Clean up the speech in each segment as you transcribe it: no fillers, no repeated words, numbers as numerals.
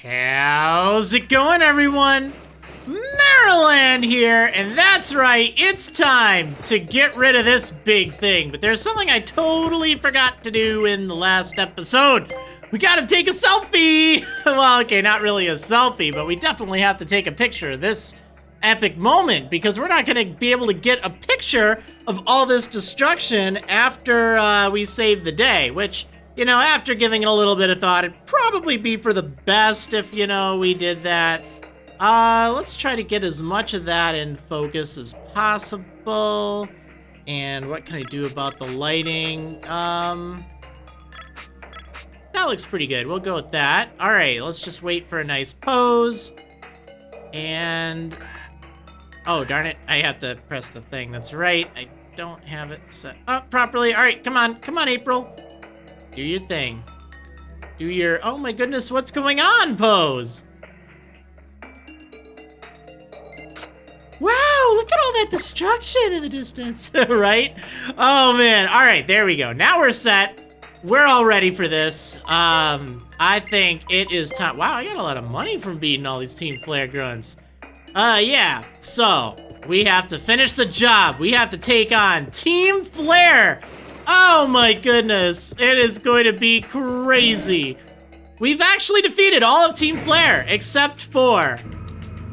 How's it going, everyone? Marriland here, and that's right, it's time to get rid of this big thing. But there's something I totally forgot to do in the last episode. We gotta take a selfie! Well, okay, not really a selfie, but we definitely have to take a picture of this epic moment, because we're not gonna be able to get a picture of all this destruction after we save the day, which, you know, after giving it a little bit of thought, it'd probably be for the best if, you know, we did that. Let's try to get as much of that in focus as possible. And what can I do about the lighting? That looks pretty good. We'll go with that. All right, let's just wait for a nice pose. And, oh, darn it. I have to press the thing. That's right. I don't have it set up properly. All right, come on, April. Do your thing. Do your, oh my goodness, what's going on pose. Wow, look at all that destruction in the distance, right? Oh man, all right, there we go. Now we're set. We're all ready for this. I think it is time. Wow, I got a lot of money from beating all these Team Flare grunts. Yeah, so we have to finish the job. We have to take on Team Flare. Oh my goodness, it is going to be crazy. We've actually defeated all of Team Flare except for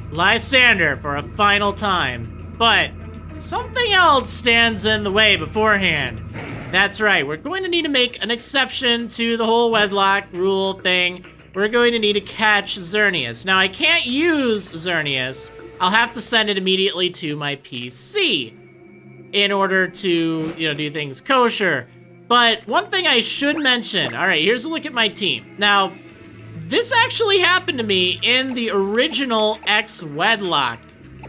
Lysandre for a final time, but something else stands in the way beforehand. That's right, we're going to need to make an exception to the whole Wedlocke rule thing. We're going to need to catch Xerneas. Now, I can't use Xerneas. I'll have to send it immediately to my PC in order to, you know, do things kosher. But one thing I should mention, all right, here's a look at my team. Now, this actually happened to me in the original Wedlocke,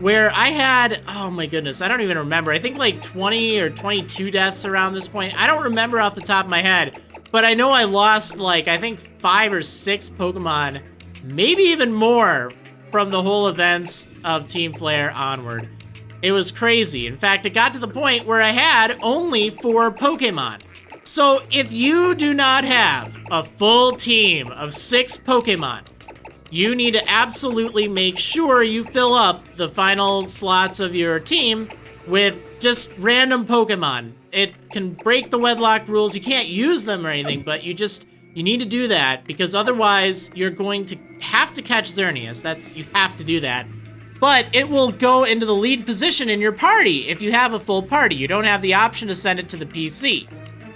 where I had, oh my goodness, I don't even remember. I think like 20 or 22 deaths around this point. I don't remember off the top of my head, but I know I lost like, I think 5 or 6 Pokemon, maybe even more, from the whole events of Team Flare onward. It was crazy. In fact, it got to the point where I had only 4 Pokemon. So if you do not have a full team of 6 Pokemon, you need to absolutely make sure you fill up the final slots of your team with just random Pokemon. It can break the Wedlocke rules. You can't use them or anything, but you need to do that, because otherwise you're going to have to catch Xerneas. You have to do that. But it will go into the lead position in your party if you have a full party. You don't have the option to send it to the PC.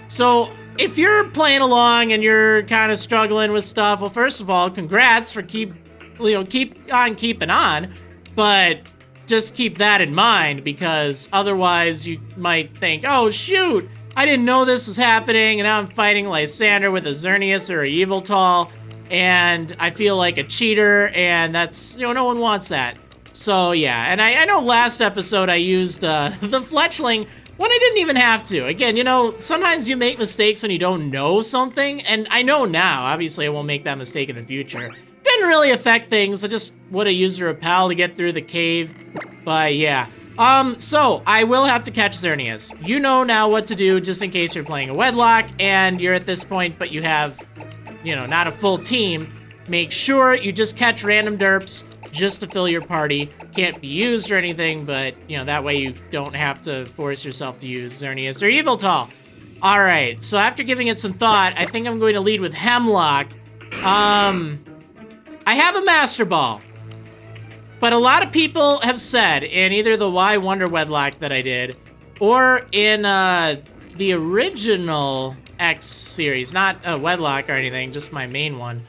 So if you're playing along and you're kind of struggling with stuff, well, first of all, congrats for keep on keeping on, but just keep that in mind, because otherwise you might think, oh shoot, I didn't know this was happening, and now I'm fighting Lysandre with a Xerneas or a Yveltal, and I feel like a cheater, and that's, you know, no one wants that. So yeah, and I know last episode I used the Fletchling when I didn't even have to. Again, you know, sometimes you make mistakes when you don't know something, and I know now. Obviously, I won't make that mistake in the future. Didn't really affect things. I just would have used a Repel to get through the cave. But yeah. So I will have to catch Xerneas. You know now what to do, just in case you're playing a Wedlocke and you're at this point, but you have, you know, not a full team. Make sure you just catch random derps just to fill your party. Can't be used or anything, but, you know, that way you don't have to force yourself to use Xerneas or Yveltal. All right, so after giving it some thought, I think I'm going to lead with Hemlock. I have a Master Ball, but a lot of people have said in either the Y Wonder Wedlocke that I did, or in the original X series, not a Wedlocke or anything, just my main one,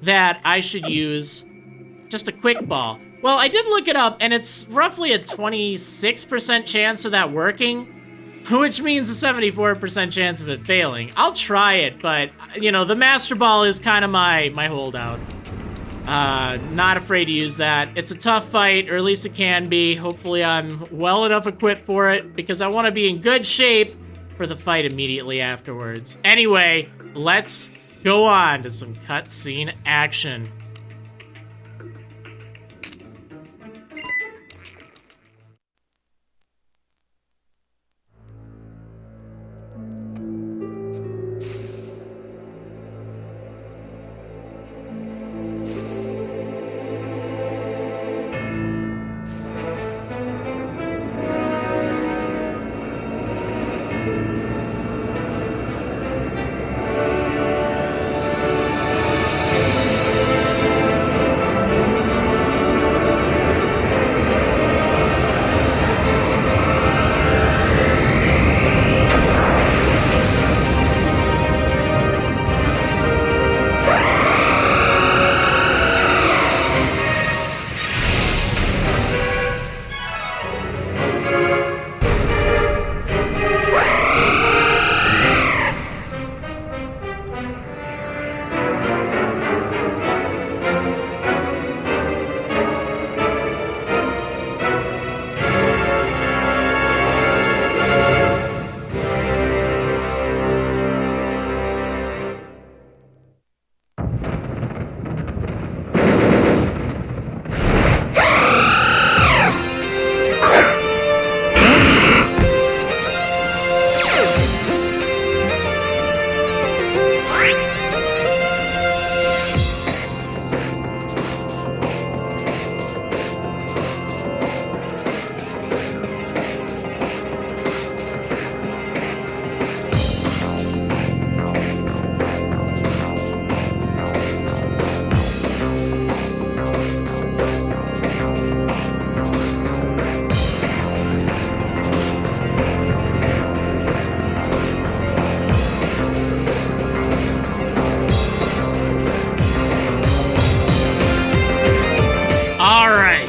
that I should use just a Quick Ball. Well, I did look it up, and it's roughly a 26% chance of that working, which means a 74% chance of it failing. I'll try it, but, you know, the Master Ball is kind of my holdout. Not afraid to use that. It's a tough fight, or at least it can be. Hopefully I'm well enough equipped for it, because I want to be in good shape for the fight immediately afterwards. Anyway, let's go on to some cutscene action.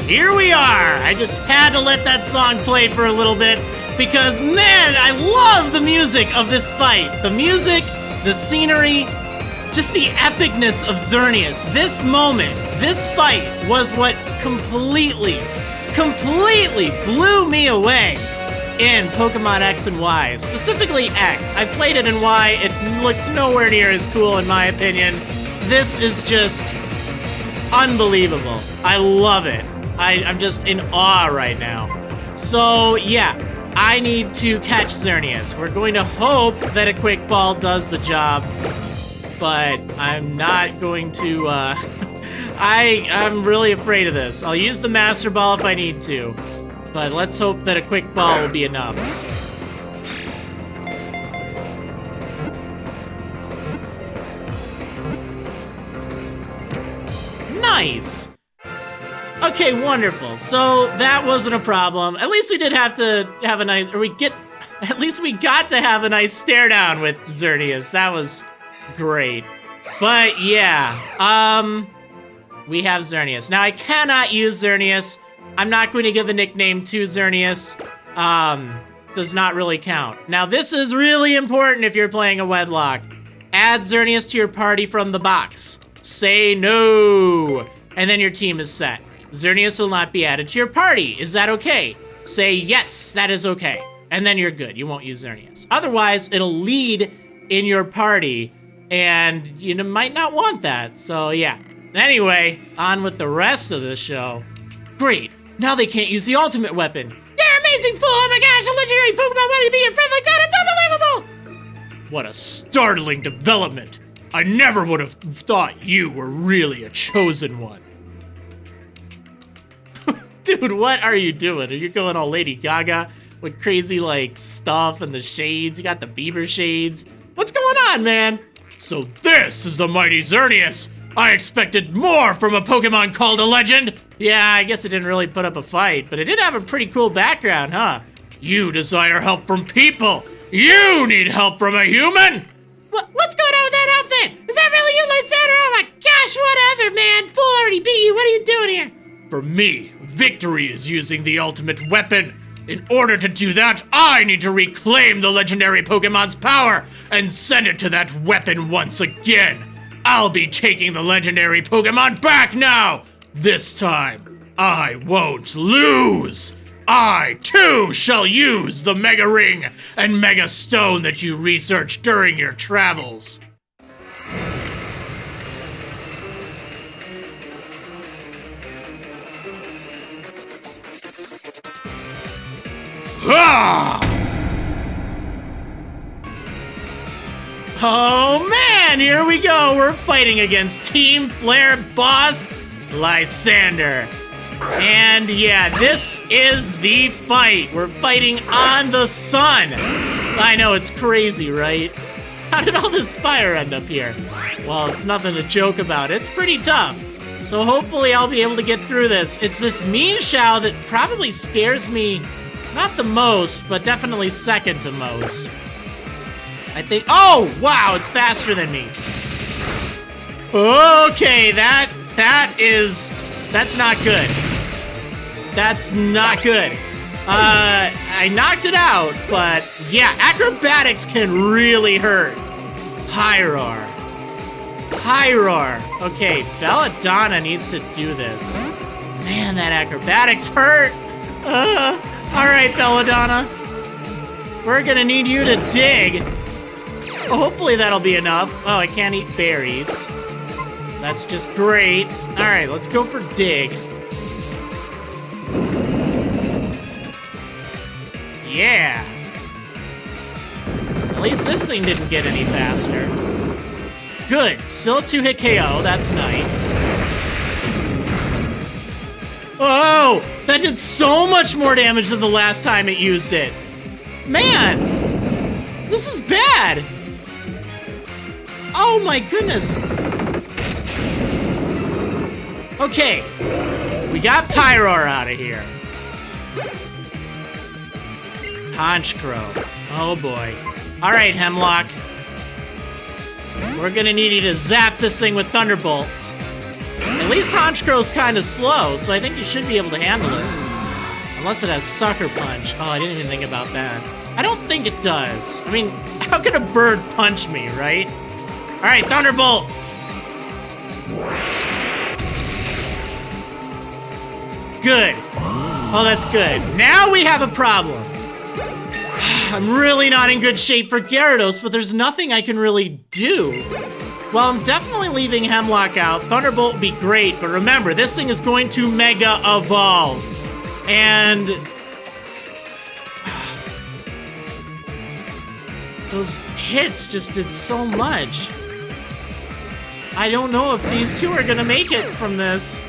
here we are. I just had to let that song play for a little bit because, man, I love the music of this fight. The music, the scenery, just the epicness of Xerneas. This moment, this fight was what completely blew me away in Pokemon X and Y, specifically X. I played it in Y. It looks nowhere near as cool in my opinion. This is just unbelievable. I love it. I'm just in awe right now. So yeah, I need to catch Xerneas. We're going to hope that a Quick Ball does the job, but I'm not going to, I'm really afraid of this. I'll use the Master Ball if I need to, but let's hope that a Quick Ball will be enough. Nice! Okay, wonderful. So that wasn't a problem. At least we did have to have a nice, at least we got to have a nice stare down with Xerneas. That was great. But yeah, we have Xerneas. Now I cannot use Xerneas. I'm not going to give a nickname to Xerneas. Does not really count. Now this is really important if you're playing a Wedlocke. Add Xerneas to your party from the box. Say no, and then your team is set. Xerneas will not be added to your party. Is that okay? Say yes, that is okay. And then you're good. You won't use Xerneas. Otherwise, it'll lead in your party, and you might not want that. So yeah. Anyway, on with the rest of the show. Great. Now they can't use the ultimate weapon. You're amazing fool! Oh my gosh, a legendary Pokemon wanted to be your friend like that. It's unbelievable! What a startling development. I never would have thought you were really a chosen one. Dude, what are you doing? Are you going all Lady Gaga with crazy, like, stuff and the shades? You got the Bieber shades. What's going on, man? So this is the mighty Xerneas. I expected more from a Pokemon called a legend. Yeah, I guess it didn't really put up a fight, but it did have a pretty cool background, huh? You desire help from people. You need help from a human. What's going on with that outfit? Is that really you, Lysandre? Oh my gosh, whatever, man. Fool already beat you. What are you doing here? For me, victory is using the ultimate weapon. In order to do that, I need to reclaim the legendary Pokemon's power and send it to that weapon once again. I'll be taking the legendary Pokemon back now. This time, I won't lose. I, too, shall use the Mega Ring and Mega Stone that you researched during your travels. Ah! Oh man, here we go. We're fighting against Team Flare boss Lysandre. And yeah, this is the fight. We're fighting on the sun. I know, it's crazy, right? How did all this fire end up here? Well, it's nothing to joke about. It's pretty tough. So hopefully I'll be able to get through this. It's this mean Shao that probably scares me, not the most, but definitely second to most. I think, oh, wow, it's faster than me. Okay, that's not good. That's not good. I knocked it out, but yeah, acrobatics can really hurt. Pyroar. Okay, Belladonna needs to do this. Man, that acrobatics hurt. All right, Belladonna. We're gonna need you to dig. Hopefully that'll be enough. Oh, I can't eat berries. That's just great. All right, let's go for dig. Yeah. At least this thing didn't get any faster. Good, still a 2-hit KO, that's nice. Oh, that did so much more damage than the last time it used it. Man, this is bad. Oh my goodness. Okay, we got Pyroar out of here. Honchkrow. Oh boy. All right, Hemlock. We're gonna need you to zap this thing with Thunderbolt. At least Honchkro's kind of slow, so I think you should be able to handle it. Unless it has Sucker Punch. Oh, I didn't even think about that. I don't think it does. I mean, how could a bird punch me, right? All right, Thunderbolt. Good. Oh, that's good. Now we have a problem. I'm really not in good shape for Gyarados, but there's nothing I can really do. Well, I'm definitely leaving Hemlock out. Thunderbolt would be great, but remember, this thing is going to Mega Evolve. And those hits just did so much. I don't know if these two are gonna make it from this.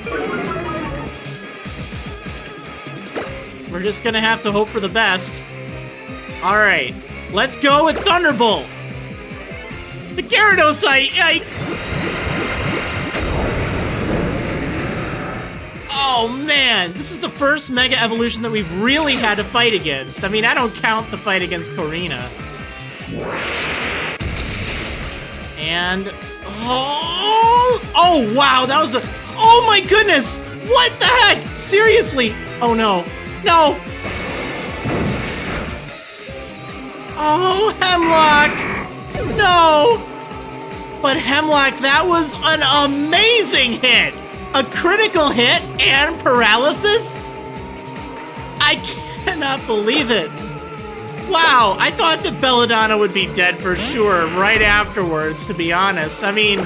We're just gonna have to hope for the best. All right, let's go with Thunderbolt. The Gyarados, yikes. Oh man, this is the first Mega Evolution that we've really had to fight against. I mean, I don't count the fight against Korrina. And, oh wow, that was a, oh my goodness. What the heck? Seriously? Oh no, no. Oh, Hemlock! No! But Hemlock, that was an amazing hit! A critical hit and paralysis? I cannot believe it. Wow, I thought that Belladonna would be dead for sure right afterwards, to be honest. I mean,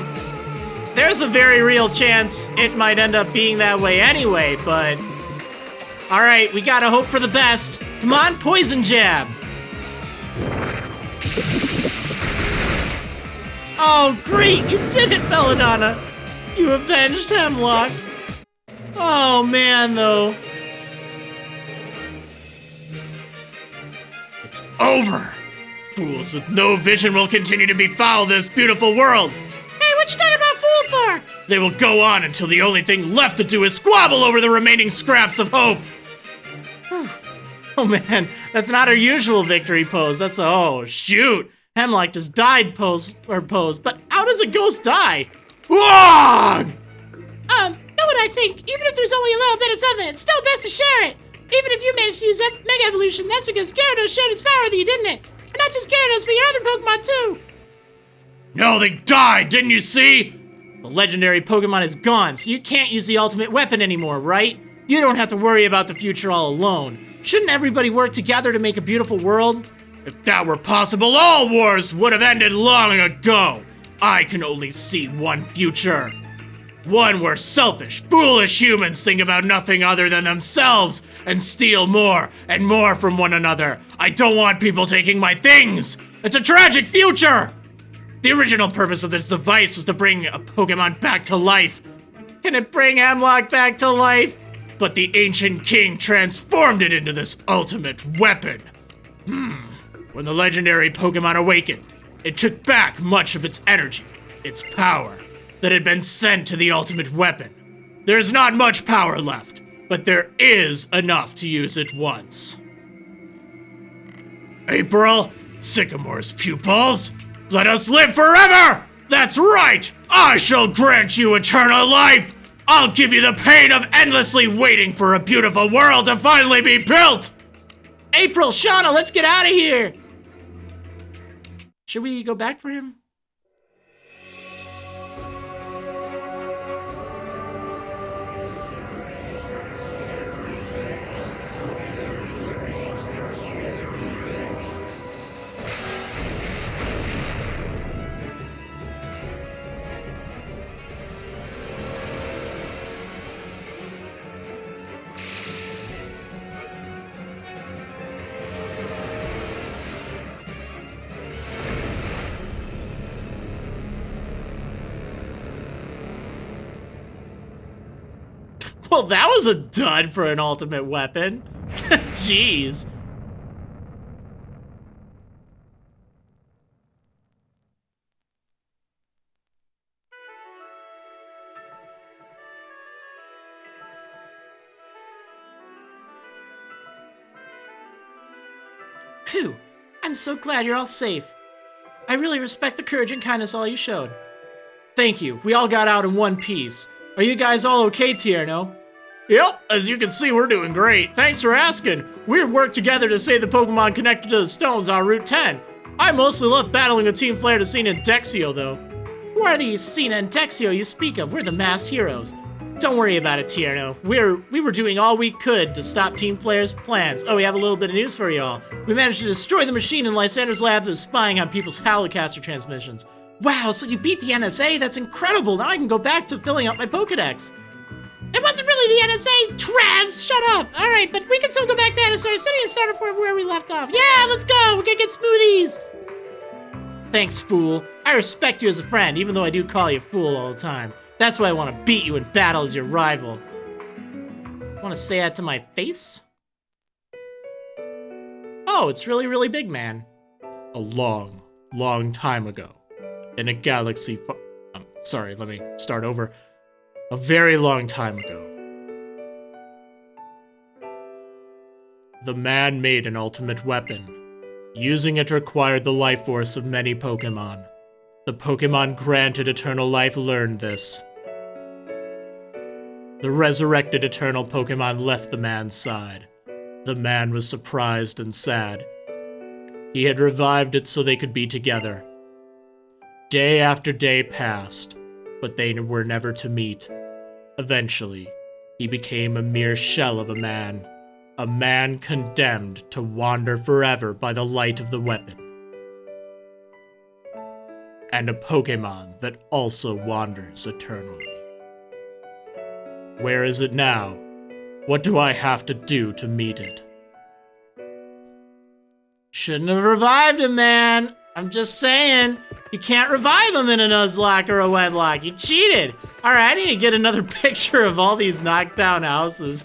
there's a very real chance it might end up being that way anyway, but... Alright, we gotta hope for the best. Come on, Poison Jab! Oh, great! You did it, Belladonna! You avenged Hemlock! Oh, man, though. It's over! Fools with no vision will continue to befoul this beautiful world! Hey, what you talking about fool for? They will go on until the only thing left to do is squabble over the remaining scraps of hope! Oh, man, that's not our usual victory pose. That's a, oh, shoot! Hemlock just died pose, but how does a ghost die? Whoa! Know what I think? Even if there's only a little bit of something, it's still best to share it. Even if you managed to use Mega Evolution, that's because Gyarados showed its power with you, didn't it? And not just Gyarados, but your other Pokemon too. No, they died, didn't you see? The legendary Pokemon is gone, so you can't use the ultimate weapon anymore, right? You don't have to worry about the future all alone. Shouldn't everybody work together to make a beautiful world? If that were possible, all wars would have ended long ago. I can only see one future. One where selfish, foolish humans think about nothing other than themselves and steal more and more from one another. I don't want people taking my things. It's a tragic future. The original purpose of this device was to bring a Pokemon back to life. Can it bring Hemlock back to life? But the ancient king transformed it into this ultimate weapon. When the legendary Pokemon awakened, it took back much of its energy, its power, that had been sent to the ultimate weapon. There's not much power left, but there is enough to use it once. April, Sycamore's pupils, let us live forever! That's right! I shall grant you eternal life! I'll give you the pain of endlessly waiting for a beautiful world to finally be built! April, Shauna, let's get out of here! Should we go back for him? Well, that was a dud for an ultimate weapon. Jeez. Phew. I'm so glad you're all safe. I really respect the courage and kindness all you showed. Thank you. We all got out in one piece. Are you guys all okay, Tierno? Yep, as you can see, we're doing great. Thanks for asking. We worked together to save the Pokemon connected to the stones on Route 10. I mostly love battling with Team Flare to Cena and Dexio, though. Who are these Cena and Dexio you speak of? We're the masked heroes. Don't worry about it, Tierno. We were doing all we could to stop Team Flare's plans. Oh, we have a little bit of news for y'all. We managed to destroy the machine in Lysandre's lab that was spying on people's holocaster transmissions. Wow, so you beat the NSA? That's incredible. Now I can go back to filling up my Pokedex. It wasn't really the NSA, Travs! Shut up! Alright, but we can still go back to NSR City and start from where we left off. Yeah, let's go! We're gonna get smoothies! Thanks, fool. I respect you as a friend, even though I do call you fool all the time. That's why I want to beat you in battle as your rival. Want to say that to my face? Oh, it's really, really big, man. A long, long time ago. In a galaxy sorry, let me start over. A very long time ago. The man made an ultimate weapon. Using it required the life force of many Pokémon. The Pokémon granted eternal life learned this. The resurrected eternal Pokémon left the man's side. The man was surprised and sad. He had revived it so they could be together. Day after day passed, but they were never to meet. Eventually, he became a mere shell of a man condemned to wander forever by the light of the weapon. And a Pokémon that also wanders eternally. Where is it now? What do I have to do to meet it? Shouldn't have revived him, man. I'm just saying. You can't revive him in a Nuzlocke or a Wedlocke. You cheated. All right, I need to get another picture of all these knocked down houses.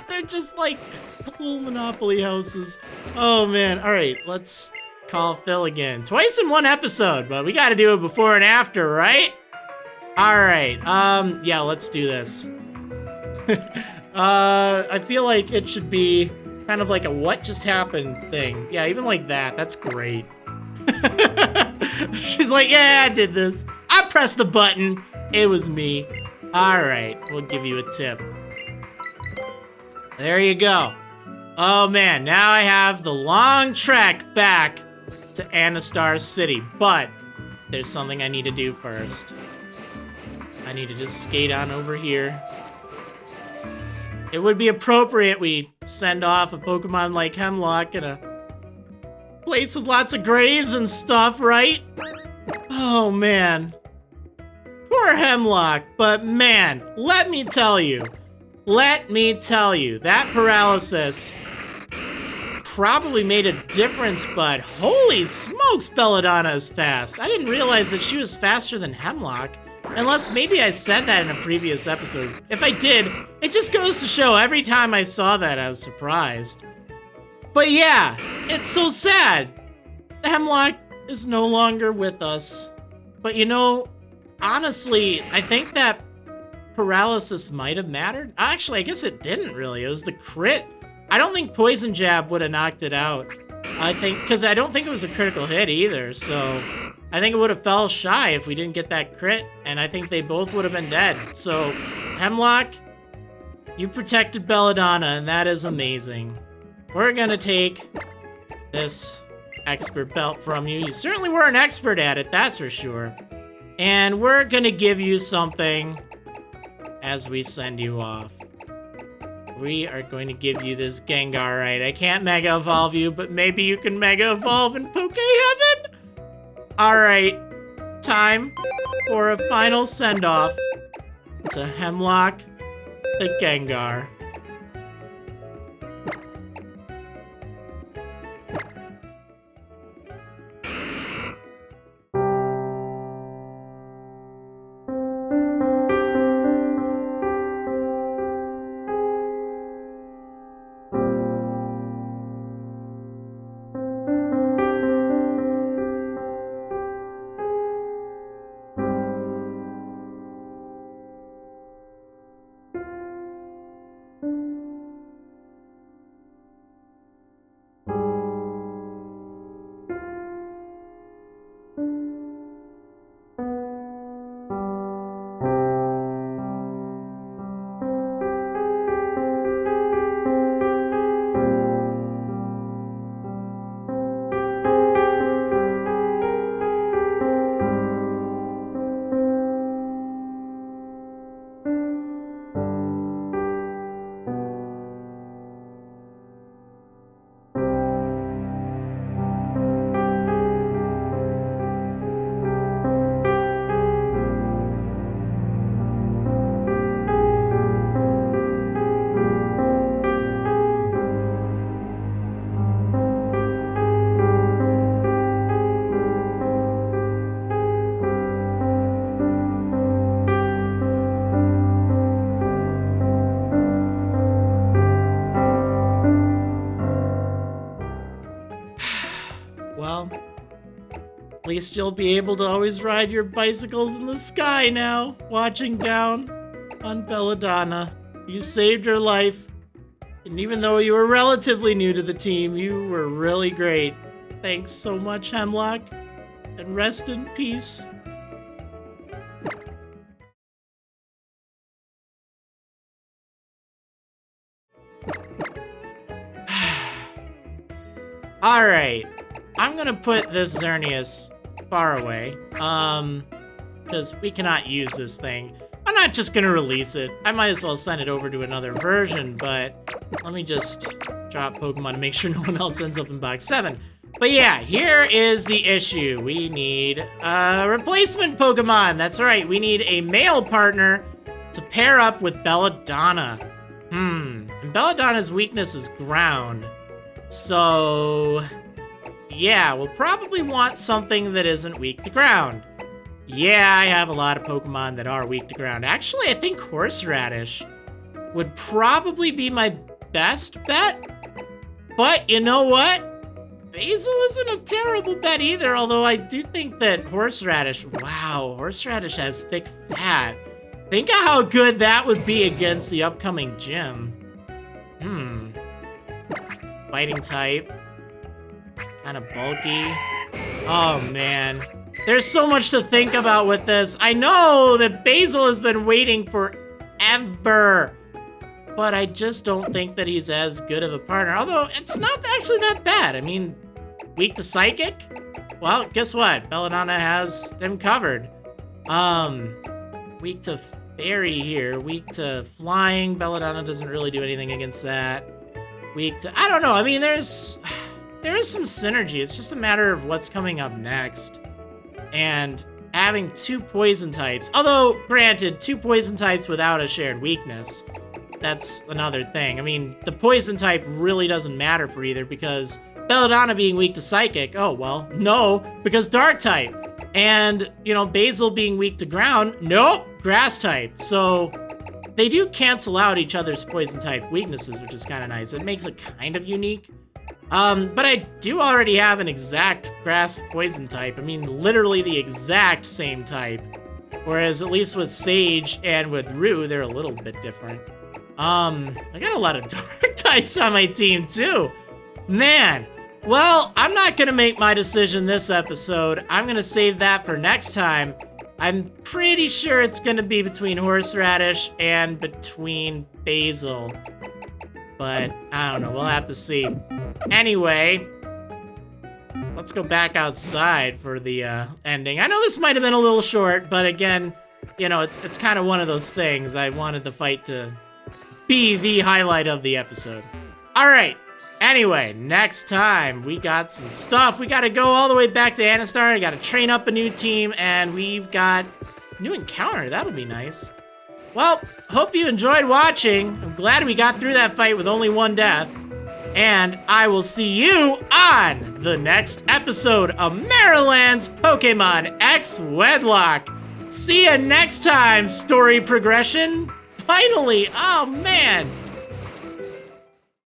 They're just like little Monopoly houses. Oh, man. All right, let's call Phil again. Twice in one episode, but we got to do it before and after, right? All right. Yeah, let's do this. I feel like it should be kind of like a what just happened thing. Yeah, even like that. That's great. She's like, yeah, I did this. I pressed the button. It was me. All right, we'll give you a tip. There you go. Oh man, now I have the long trek back to Anastar City, but there's something I need to do first. I need to just skate on over here. It would be appropriate we send off a Pokemon like Hemlock in a place with lots of graves and stuff, right? Oh, man. Poor Hemlock, but man, let me tell you, that paralysis probably made a difference, but holy smokes, Belladonna is fast. I didn't realize that she was faster than Hemlock. Unless maybe I said that in a previous episode. If I did, it just goes to show every time I saw that, I was surprised. But yeah, it's so sad. Hemlock is no longer with us. But you know, honestly, I think that paralysis might have mattered. Actually, I guess it didn't really. It was the crit. I don't think Poison Jab would have knocked it out. Because I don't think it was a critical hit either, so I think it would have fell shy if we didn't get that crit, and I think they both would have been dead. So, Hemlock, you protected Belladonna, and that is amazing. We're gonna take this expert belt from you. You certainly were an expert at it, that's for sure. And we're gonna give you something as we send you off. We are going to give you this Gengar, right? I can't Mega Evolve you, but maybe you can Mega Evolve in Poke Heaven? Alright, time for a final send-off to Hemlock the Gengar. least you'll be able to always ride your bicycles in the sky now, watching down on Belladonna. You saved her life. And even though you were relatively new to the team, you were really great. Thanks so much, Hemlock. And rest in peace. Alright. I'm gonna put this Xerneas far away. Because we cannot use this thing. I'm not just gonna release it. I might as well send it over to another version, but let me just drop Pokemon to make sure no one else ends up in box 7. But yeah, here is the issue. We need a replacement Pokemon. That's right, we need a male partner to pair up with Belladonna. And Belladonna's weakness is ground. So, yeah, we'll probably want something that isn't weak to ground. Yeah, I have a lot of Pokemon that are weak to ground. Actually, I think Horseradish would probably be my best bet. But you know what? Basil isn't a terrible bet either, although I do think that Horseradish, wow, Horseradish has thick fat. Think of how good that would be against the upcoming gym. Fighting type. Kind of bulky. Oh, man. There's so much to think about with this. I know that Basil has been waiting forever. But I just don't think that he's as good of a partner. Although, it's not actually that bad. I mean, weak to Psychic? Well, guess what? Belladonna has him covered. Weak to Fairy here. Weak to Flying. Belladonna doesn't really do anything against that. Weak to... I don't know. I mean, there is some synergy. It's just a matter of what's coming up next. And having 2 poison types. Although, granted, 2 poison types without a shared weakness. That's another thing. I mean, the poison type really doesn't matter for either because Belladonna being weak to Psychic, oh, well, no, because Dark type. And, you know, Basil being weak to ground, nope, Grass type. So they do cancel out each other's poison type weaknesses, which is kind of nice. It makes it kind of unique. But I do already have an exact Grass poison type. I mean, literally the exact same type. Whereas at least with Sage and with Rue, they're a little bit different. I got a lot of Dark types on my team too. Man, well, I'm not gonna make my decision this episode. I'm gonna save that for next time. I'm pretty sure it's gonna be between Horseradish and between Basil. But I don't know, we'll have to see. Anyway, let's go back outside for the ending. I know this might have been a little short, but again, you know, it's kind of one of those things. I wanted the fight to be the highlight of the episode. All right. Anyway, next time we got some stuff. We got to go all the way back to Anastar. I got to train up a new team, and we've got a new encounter. That'll be nice. Well, hope you enjoyed watching. I'm glad we got through that fight with only 1 death. And I will see you on the next episode of Marriland's Pokemon X Wedlocke. See you next time, story progression. Finally, oh man.